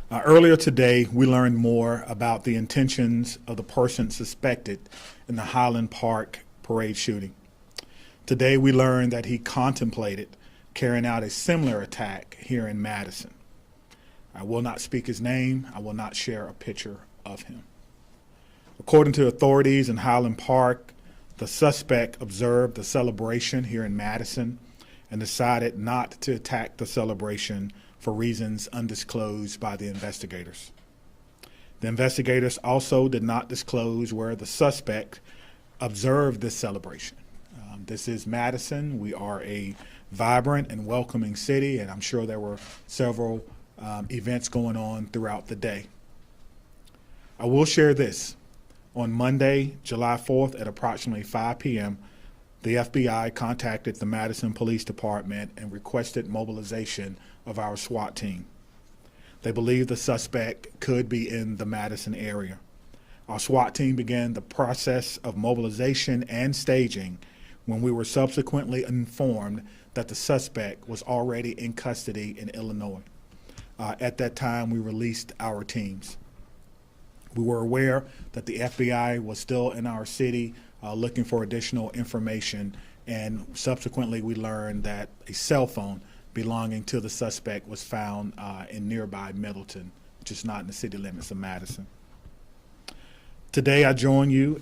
Earlier today, we learned more about the intentions of the person suspected in the Highland Park parade shooting. Today, we learned that he contemplated carrying out a similar attack here in Madison. I will not speak his name. I will not share a picture of him. According to authorities in Highland Park, the suspect observed the celebration here in Madison and decided not to attack the celebration for reasons undisclosed by the investigators. The investigators also did not disclose where the suspect observed this celebration. This is Madison. We are a vibrant and welcoming city, and I'm sure there were several events going on throughout the day. I will share this. On Monday, July 4th at approximately 5 p.m., the FBI contacted the Madison Police Department and requested mobilization of our SWAT team. They believe the suspect could be in the Madison area. Our SWAT team began the process of mobilization and staging when we were subsequently informed that the suspect was already in custody in Illinois. At that time, we released our teams. We were aware that the FBI was still in our city looking for additional information, and subsequently we learned that a cell phone belonging to the suspect was found in nearby Middleton, which is not in the city limits of Madison. Today I join you,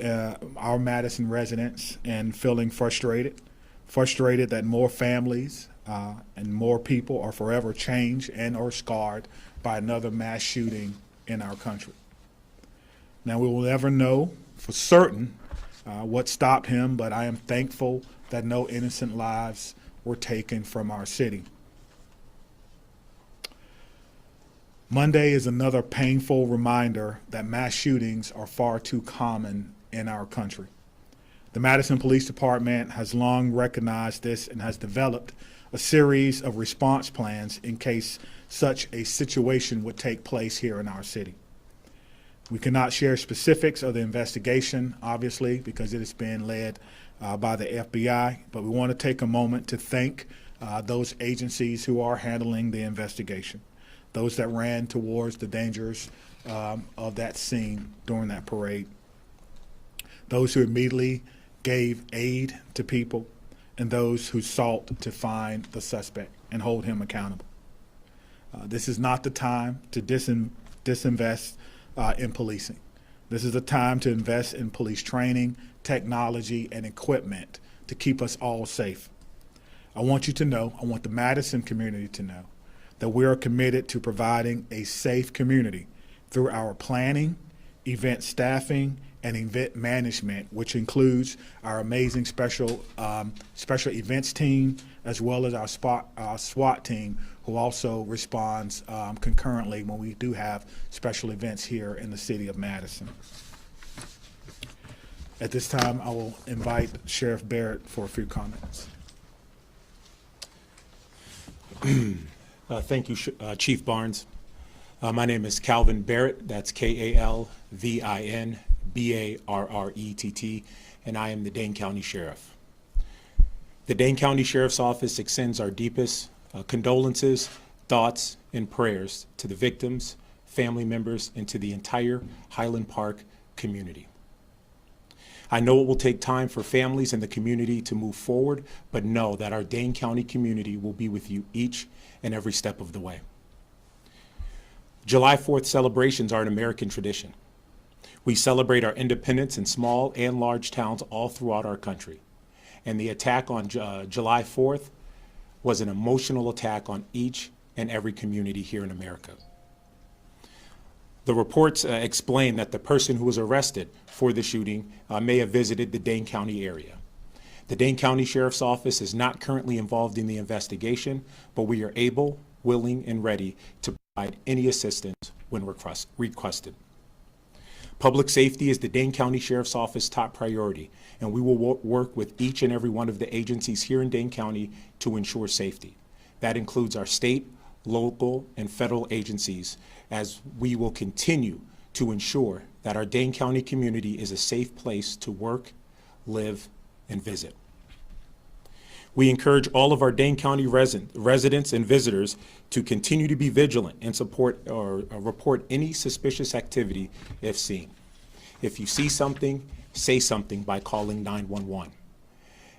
our Madison residents, in feeling frustrated that more families and more people are forever changed and or scarred by another mass shooting in our country. Now, we will never know for certain what stopped him, but I am thankful that no innocent lives were taken from our city. Monday is another painful reminder that mass shootings are far too common in our country. The Madison Police Department has long recognized this and has developed a series of response plans in case such a situation would take place here in our city. We cannot share specifics of the investigation, obviously, because it is being led by the FBI, but we want to take a moment to thank those agencies who are handling the investigation, those that ran towards the dangers of that scene during that parade, those who immediately gave aid to people, and those who sought to find the suspect and hold him accountable. This is not the time to disinvest in policing. This is a time to invest in police training, technology, and equipment to keep us all safe. I want you to know, I want the Madison community to know, that we are committed to providing a safe community through our planning, event staffing, and event management, which includes our amazing special events team, as well as our SWAT team, who also responds concurrently when we do have special events here in the city of Madison. At this time, I will invite Sheriff Barrett for a few comments. Thank you, Chief Barnes. My name is Calvin Barrett. That's KALVIN BARRETT, and I am the Dane County Sheriff. The Dane County Sheriff's Office extends our deepest condolences, thoughts, and prayers to the victims, family members, and to the entire Highland Park community. I know it will take time for families and the community to move forward, but know that our Dane County community will be with you each and every step of the way. July 4th celebrations are an American tradition. We celebrate our independence in small and large towns all throughout our country. And the attack on July 4th was an emotional attack on each and every community here in America. The reports explain that the person who was arrested for the shooting may have visited the Dane County area. The Dane County Sheriff's Office is not currently involved in the investigation, but we are able, willing, and ready to provide any assistance when requested. Public safety is the Dane County Sheriff's Office top priority, and we will work with each and every one of the agencies here in Dane County to ensure safety. That includes our state, local, and federal agencies, as we will continue to ensure that our Dane County community is a safe place to work, live, and visit. We encourage all of our Dane County residents and visitors to continue to be vigilant and support or report any suspicious activity if seen. If you see something, say something by calling 911.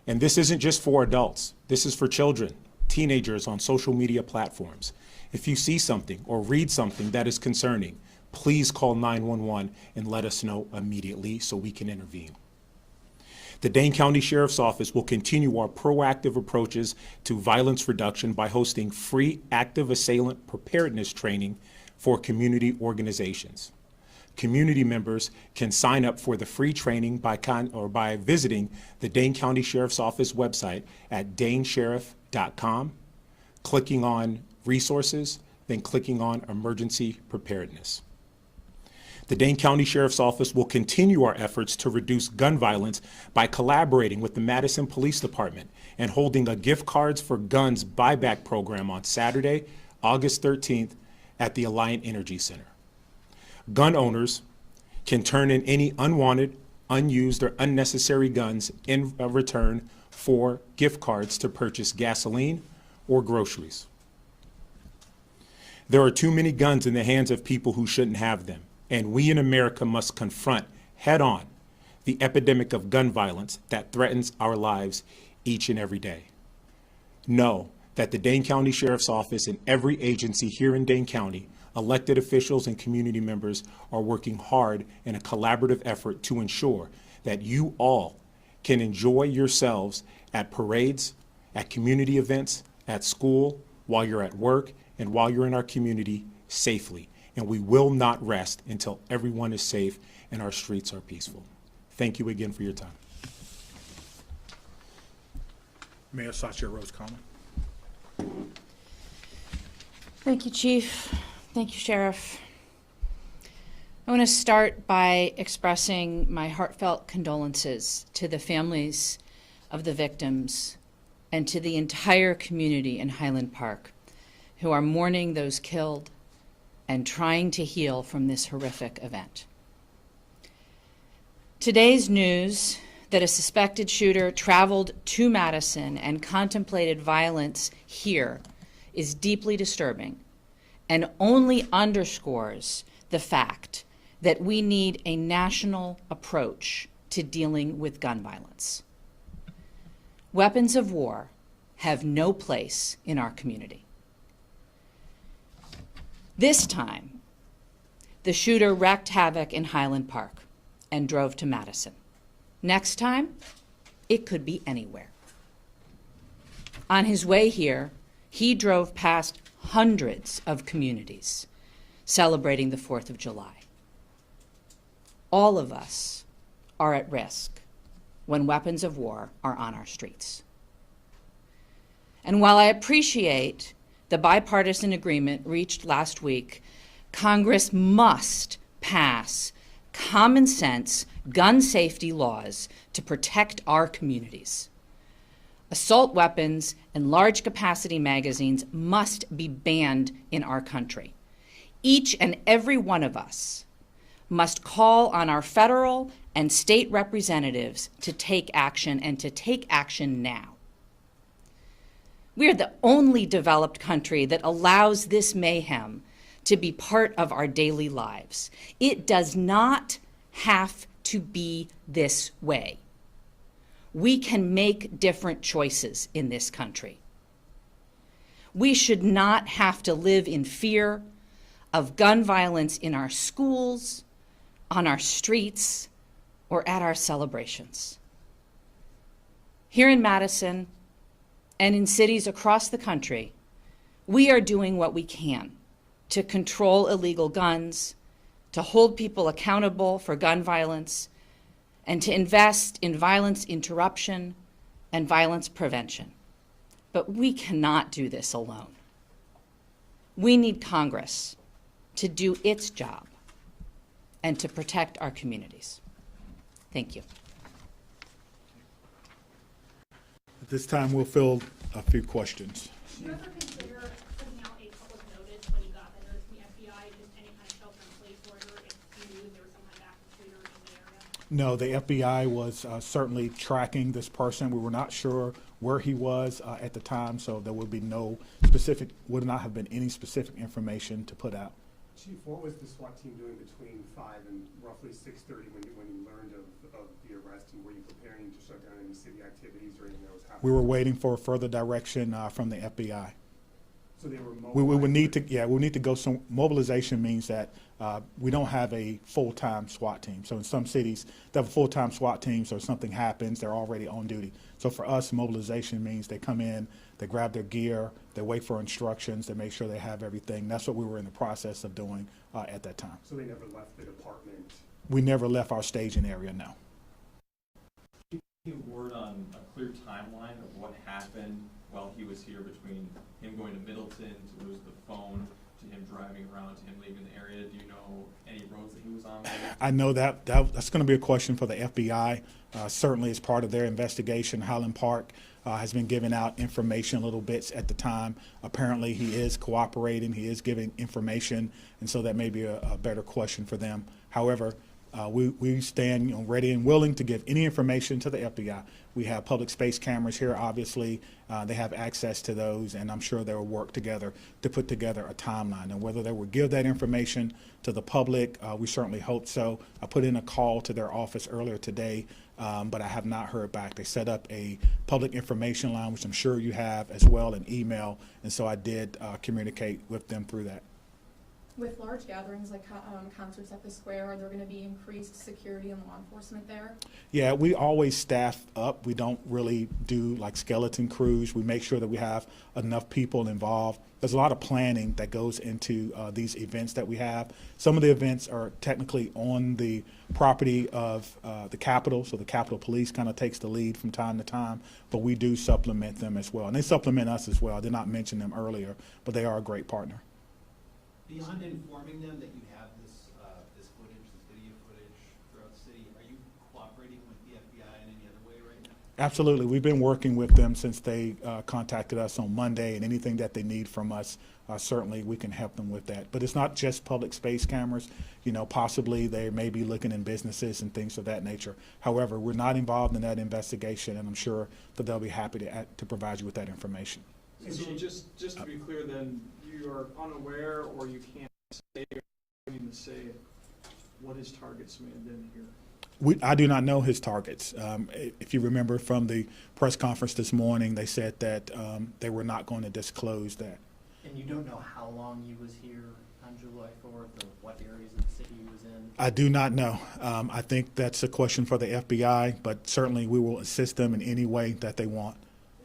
And this isn't just for adults. This is for children, teenagers on social media platforms. If you see something or read something that is concerning, please call 911 and let us know immediately so we can intervene. The Dane County Sheriff's Office will continue our proactive approaches to violence reduction by hosting free active assailant preparedness training for community organizations. Community members can sign up for the free training by visiting the Dane County Sheriff's Office website at danesheriff.com, clicking on resources, then clicking on emergency preparedness. The Dane County Sheriff's Office will continue our efforts to reduce gun violence by collaborating with the Madison Police Department and holding a gift cards for guns buyback program on Saturday, August 13th at the Alliant Energy Center. Gun owners can turn in any unwanted, unused, or unnecessary guns in return for gift cards to purchase gasoline or groceries. There are too many guns in the hands of people who shouldn't have them, and we in America must confront head-on the epidemic of gun violence that threatens our lives each and every day. Know that the Dane County Sheriff's Office and every agency here in Dane County, elected officials and community members are working hard in a collaborative effort to ensure that you all can enjoy yourselves at parades, at community events, at school, while you're at work, and while you're in our community safely. And we will not rest until everyone is safe and our streets are peaceful. Thank you again for your time. Mayor Satya Rose Coleman. Thank you, Chief. Thank you, Sheriff. I want to start by expressing my heartfelt condolences to the families of the victims and to the entire community in Highland Park who are mourning those killed and trying to heal from this horrific event. Today's news that a suspected shooter traveled to Madison and contemplated violence here is deeply disturbing and only underscores the fact that we need a national approach to dealing with gun violence. Weapons of war have no place in our community. This time, the shooter wreaked havoc in Highland Park and drove to Madison. Next time, it could be anywhere. On his way here, he drove past hundreds of communities celebrating the 4th of July. All of us are at risk when weapons of war are on our streets. And while I appreciate the bipartisan agreement reached last week, Congress must pass common sense gun safety laws to protect our communities. Assault weapons and large capacity magazines must be banned in our country. Each and every one of us must call on our federal and state representatives to take action and to take action now. We are the only developed country that allows this mayhem to be part of our daily lives. It does not have to be this way. We can make different choices in this country. We should not have to live in fear of gun violence in our schools, on our streets, or at our celebrations. Here in Madison and in cities across the country, we are doing what we can to control illegal guns, to hold people accountable for gun violence, and to invest in violence interruption and violence prevention. But we cannot do this alone. We need Congress to do its job and to protect our communities. Thank you. At this time, we'll field a few questions. Did you ever consider sending out a public notice when you got the notice from the FBI, just any kind of shelter-in-place order if you knew there was some kind of active shooter in the area? No, the FBI was certainly tracking this person. We were not sure where he was at the time, so there would not have been any specific information to put out. Chief, what was the SWAT team doing between 5 and roughly 6:30 when you learned of the arrest, and were you preparing to shut down any city activities or anything that was happening? We were waiting for further direction from the FBI. So they were We would mobilized need to, with- yeah, we need to go some, mobilization means that we don't have a full-time SWAT team. So in some cities, they have a full-time SWAT team, so if something happens, they're already on duty. So for us, mobilization means they come in, they grab their gear, they wait for instructions, they make sure they have everything. That's what we were in the process of doing at that time. So they never left the department. We never left our staging area, no. Give word on a clear timeline of what happened while he was here, between him going to Middleton to lose the phone, to him driving around, to him leaving the area? Do you know any roads that he was on? I know that's going to be a question for the FBI. Certainly as part of their investigation, Highland Park has been giving out information, little bits at the time. Apparently he is cooperating, he is giving information, and so that may be a better question for them. However, we stand ready and willing to give any information to the FBI. We have public space cameras here, obviously. They have access to those, and I'm sure they will work together to put together a timeline. And whether they will give that information to the public, we certainly hope so. I put in a call to their office earlier today, but I have not heard back. They set up a public information line, which I'm sure you have as well, an email, and so I did communicate with them through that. With large gatherings like concerts at the square, are there going to be increased security and law enforcement there? Yeah, we always staff up. We don't really do like skeleton crews. We make sure that we have enough people involved. There's a lot of planning that goes into these events that we have. Some of the events are technically on the property of the Capitol, so the Capitol Police kind of takes the lead from time to time, but we do supplement them as well. And they supplement us as well. I did not mention them earlier, but they are a great partner. Beyond informing them that you have this footage, this video footage throughout the city, are you cooperating with the FBI in any other way right now? Absolutely. We've been working with them since they contacted us on Monday, and anything that they need from us, certainly we can help them with that. But it's not just public space cameras. You know, possibly they may be looking in businesses and things of that nature. However, we're not involved in that investigation, and I'm sure that they'll be happy to provide you with that information. So just to be clear then, you are unaware, or you can't say, or even say what his targets may have been here? I do not know his targets. If you remember from the press conference this morning, they said that they were not going to disclose that. And you don't know how long he was here on July 4th, or what areas of the city he was in? I do not know. I think that's a question for the FBI, but certainly we will assist them in any way that they want.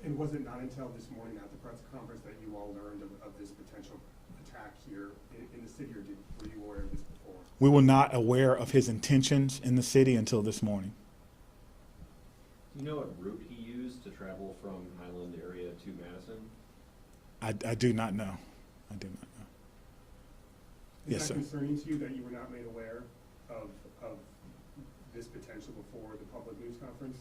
And was it not until this morning at the press conference that you all learned of this potential attack here in the city, or were you aware of this before? We were not aware of his intentions in the city until this morning. Do you know what route he used to travel from Highland area to Madison? I do not know. I do not know. Is Yes, that sir. concerning to you that you were not made aware of this potential before the public news conference?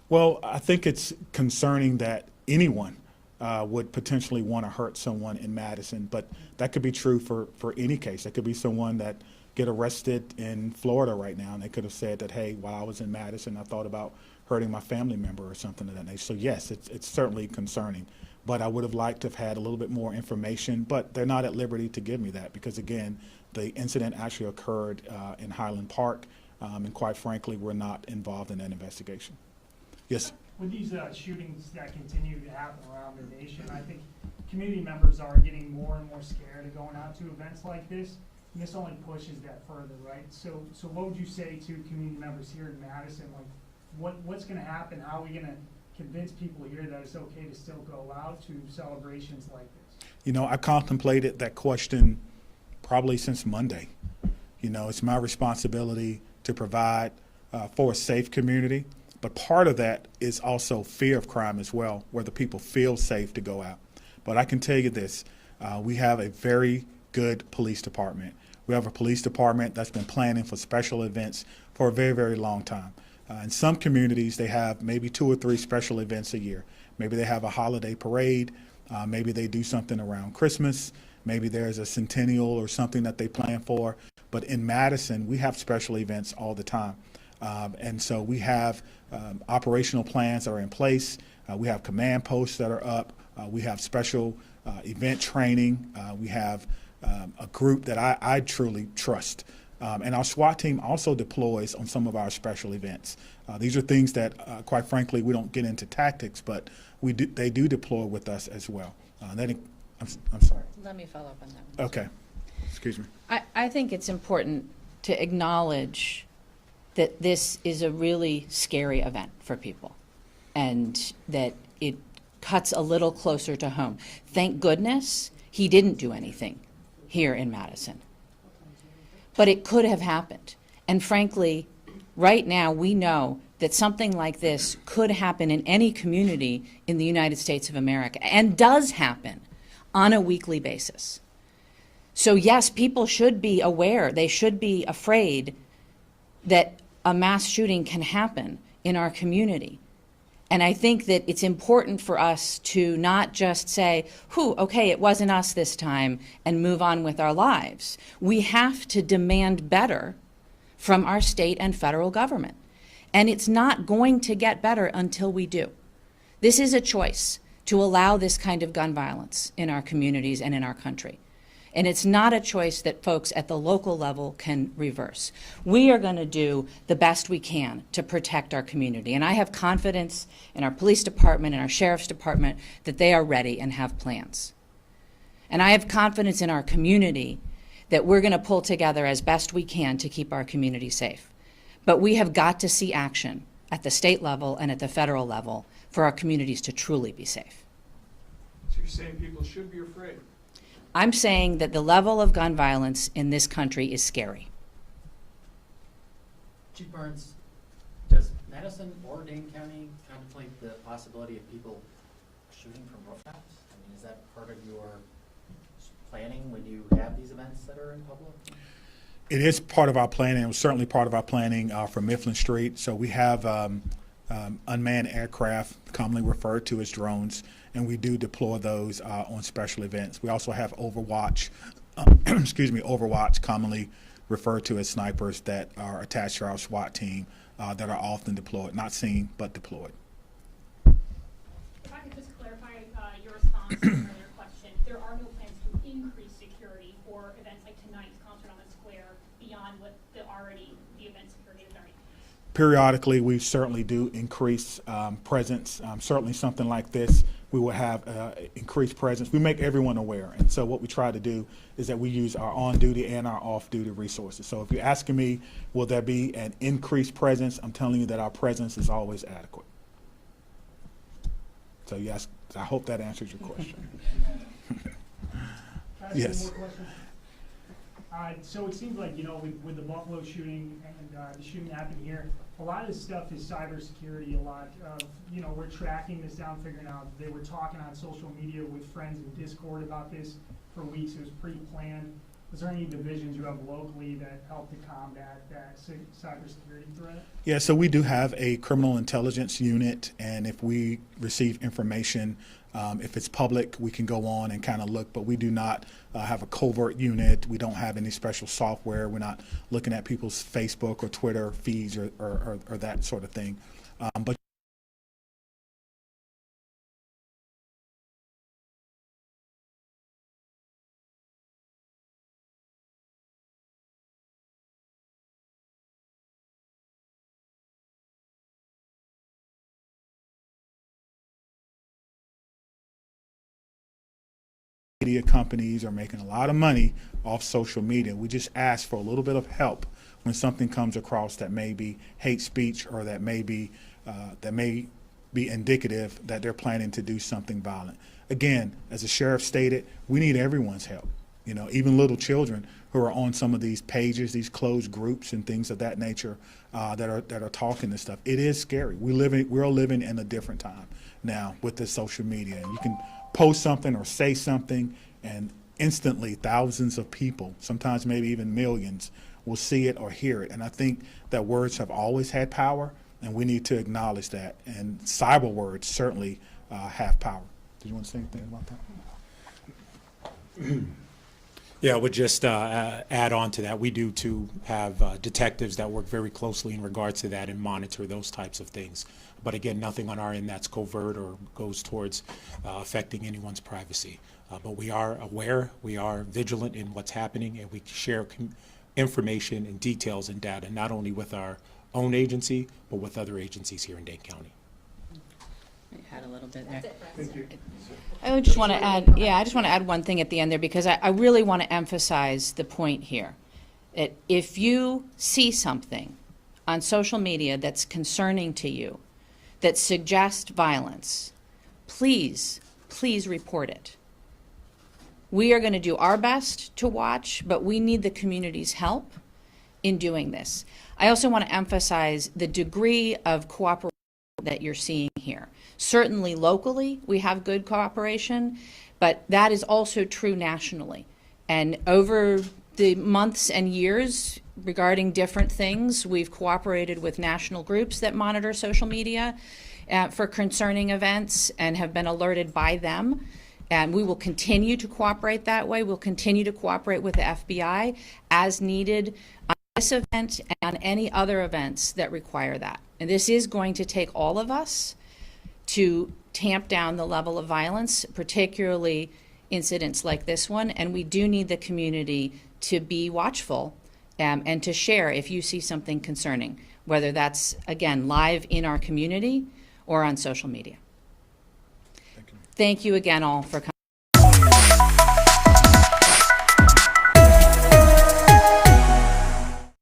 Well, I think it's concerning that anyone would potentially want to hurt someone in Madison, but that could be true for any case. That could be someone that get arrested in Florida right now, and they could have said that, hey, while I was in Madison, I thought about hurting my family member or something of that nature. So yes, it's certainly concerning, but I would have liked to have had a little bit more information, but they're not at liberty to give me that because, again, the incident actually occurred in Highland Park, and quite frankly, we're not involved in that investigation. Yes. With these shootings that continue to happen around the nation, I think community members are getting more and more scared of going out to events like this, and this only pushes that further, right? So what would you say to community members here in Madison? Like, what's going to happen? How are we going to convince people here that it's okay to still go out to celebrations like this? You know, I contemplated that question probably since Monday. You know, it's my responsibility to provide for a safe community. But part of that is also fear of crime as well, where the people feel safe to go out. But I can tell you this, we have a very good police department. We have a police department that's been planning for special events for a very, very long time. In some communities, they have maybe 2 or 3 special events a year. Maybe they have a holiday parade, maybe they do something around Christmas, maybe there's a centennial or something that they plan for. But in Madison, we have special events all the time. And so we have operational plans that are in place. We have command posts that are up. We have special event training. We have a group that I truly trust. And our SWAT team also deploys on some of our special events. These are things that, quite frankly, we don't get into tactics, but they do deploy with us as well. I'm sorry. Let me follow up on that one. Okay. Excuse me. I think it's important to acknowledge that this is a really scary event for people and that it cuts a little closer to home. Thank goodness he didn't do anything here in Madison. But it could have happened. And frankly, right now we know that something like this could happen in any community in the United States of America and does happen on a weekly basis. So yes, people should be aware, they should be afraid that a mass shooting can happen in our community. And I think that it's important for us to not just say, okay, it wasn't us this time, and move on with our lives. We have to demand better from our state and federal government. And it's not going to get better until we do. This is a choice to allow this kind of gun violence in our communities and in our country. And it's not a choice that folks at the local level can reverse. We are going to do the best we can to protect our community. And I have confidence in our police department and our sheriff's department that they are ready and have plans. And I have confidence in our community that we're going to pull together as best we can to keep our community safe. But we have got to see action at the state level and at the federal level for our communities to truly be safe. So you're saying people should be afraid? I'm saying that the level of gun violence in this country is scary. Chief Burns, does Madison or Dane County contemplate the possibility of people shooting from rooftops? I mean, is that part of your planning when you have these events that are in public? It is part of our planning. It was certainly part of our planning for Mifflin Street. So we have unmanned aircraft, commonly referred to as drones, and we do deploy those on special events. We also have Overwatch, Overwatch, commonly referred to as snipers, that are attached to our SWAT team that are often deployed, not seen, but deployed. If I could just clarify your response to an earlier question, there are no plans to increase security for events like tonight's concert on the square beyond what the event security is already. Periodically, we certainly do increase presence. Certainly something like this, we will have increased presence. We make everyone aware. And so what we try to do is that we use our on-duty and our off-duty resources. So if you're asking me, will there be an increased presence, I'm telling you that our presence is always adequate. So yes, I hope that answers your question. Yes. So it seems like, with the Buffalo shooting and the shooting that happened here, a lot of this stuff is cybersecurity. A lot of, we're tracking this down, figuring out. They were talking on social media with friends in Discord about this for weeks. It was pre-planned. Was there any divisions you have locally that help to combat that cybersecurity threat? Yeah, so we do have a criminal intelligence unit, and if we receive information, if it's public, we can go on and kind of look, but we do not have a covert unit. We don't have any special software. We're not looking at people's Facebook or Twitter feeds or that sort of thing. But media companies are making a lot of money off social media. We just ask for a little bit of help when something comes across that may be hate speech or that may be indicative that they're planning to do something violent. Again, as the sheriff stated, we need everyone's help. Even little children who are on some of these pages, these closed groups and things of that nature that are talking this stuff. It is scary. We're living in a different time now with this social media, and you can post something or say something, and instantly thousands of people, sometimes maybe even millions, will see it or hear it. And I think that words have always had power, and we need to acknowledge that. And cyber words certainly have power. Did you want to say anything about that? Yeah, I would just add on to that. We do too have detectives that work very closely in regards to that and monitor those types of things. But again, nothing on our end that's covert or goes towards affecting anyone's privacy. But we are aware, we are vigilant in what's happening, and we share information and details and data, not only with our own agency, but with other agencies here in Dane County. Add a little bit there. Thank you. I just want to add, I just want to add one thing at the end there, because I really want to emphasize the point here. That if you see something on social media that's concerning to you, that suggests violence, please, please report it. We are going to do our best to watch, but we need the community's help in doing this. I also want to emphasize the degree of cooperation that you're seeing here. Certainly locally, we have good cooperation, but that is also true nationally. And over the months and years regarding different things, we've cooperated with national groups that monitor social media for concerning events and have been alerted by them. And we will continue to cooperate that way. We'll continue to cooperate with the FBI as needed on this event and on any other events that require that. And this is going to take all of us to tamp down the level of violence, particularly incidents like this one. And we do need the community to be watchful and to share if you see something concerning, whether that's, again, live in our community or on social media. Thank you again all for coming.